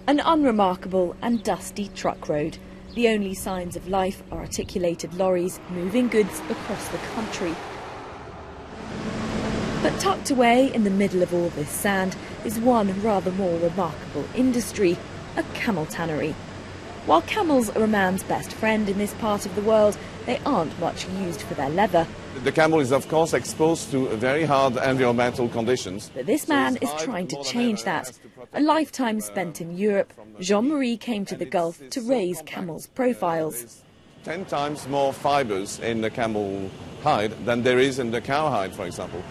An unremarkable and dusty truck road. The only signs of life are articulated lorries moving goods across the country. But tucked away in the middle of all this sand is one rather more remarkable industry, a camel tannery. While camels are a man's best friend in this part of the world, they aren't much used for their leather. The camel is of course exposed to very hard environmental conditions. But this man is trying to change that. A lifetime spent in Europe, Jean-Marie came to the Gulf to raise camels' profiles. 10 times more fibres in the camel hide than there is in the cow hide, for example.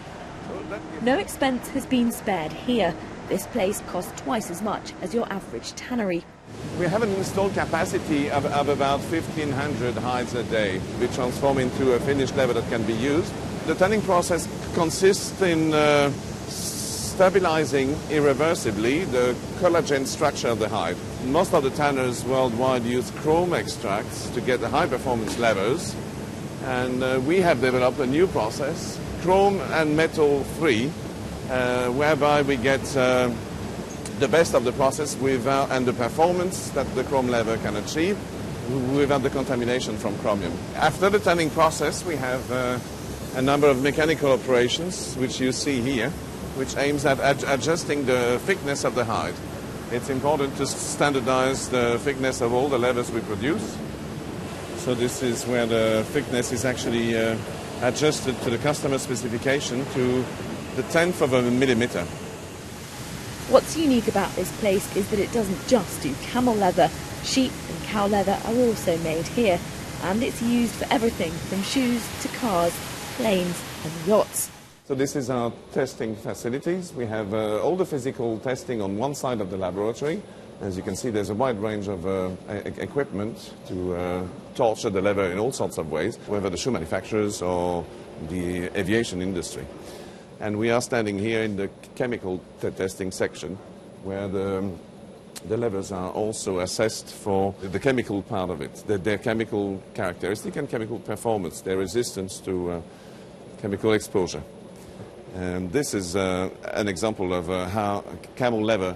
No expense has been spared here. This place costs twice as much as your average tannery. We have an installed capacity of about 1,500 hides a day. We transform into a finished leather that can be used. The tanning process consists in stabilizing irreversibly the collagen structure of the hide. Most of the tanners worldwide use chrome extracts to get the high-performance leathers, and we have developed a new process, chrome and metal-free, whereby we get the best of the process and the performance that the chrome leather can achieve without the contamination from chromium. After the tanning process, we have a number of mechanical operations, which you see here, which aims at adjusting the thickness of the hide. It's important to standardize the thickness of all the leathers we produce. So this is where the thickness is actually adjusted to the customer specification to the 10th of a millimeter. What's unique about this place is that it doesn't just do camel leather. Sheep and cow leather are also made here, and it's used for everything from shoes to cars, planes and yachts. So this is our testing facilities. We have all the physical testing on one side of the laboratory. As you can see, there's a wide range of equipment to torture the leather in all sorts of ways, whether the shoe manufacturers or the aviation industry. And we are standing here in the chemical testing section, where the leathers are also assessed for the chemical part of it, their chemical characteristic and chemical performance, their resistance to chemical exposure. And this is an example of how camel leather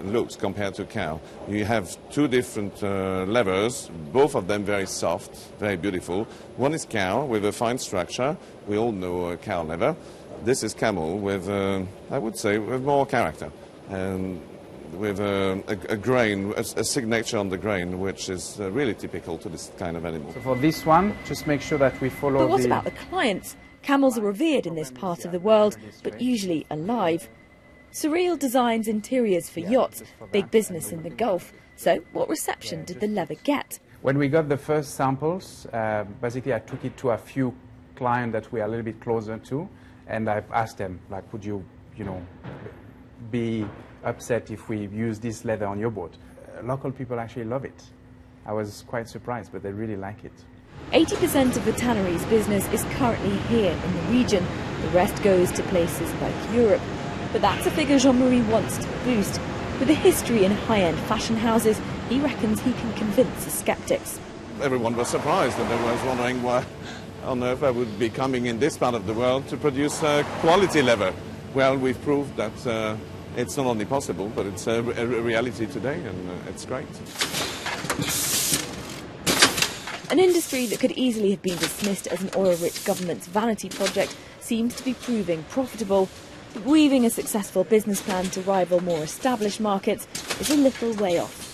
looks compared to cow. You have two different leathers, both of them very soft, very beautiful. One is cow with a fine structure. We all know cow leather. This is camel with, I would say, with more character and with a grain, a signature on the grain, which is really typical to this kind of animal. So for this one, just make sure that we follow But what about the clients? Camels are revered in this part of the world, but usually alive. Surreal designs interiors for yachts, big business in the Gulf. So what reception did the leather get? When we got the first samples, basically I took it to a few clients that we are a little bit closer to. And I've asked them, like, would you be upset if we use this leather on your boat? Local people actually love it. I was quite surprised, but they really like it. 80% of the tannery's business is currently here in the region. The rest goes to places like Europe. But that's a figure Jean-Marie wants to boost. With a history in high-end fashion houses, he reckons he can convince the skeptics. Everyone was surprised, and they was wondering why on earth I would be coming in this part of the world to produce quality leather. Well, we've proved that it's not only possible, but it's a reality today, and it's great. An industry that could easily have been dismissed as an oil-rich government's vanity project seems to be proving profitable. But weaving a successful business plan to rival more established markets is a little way off.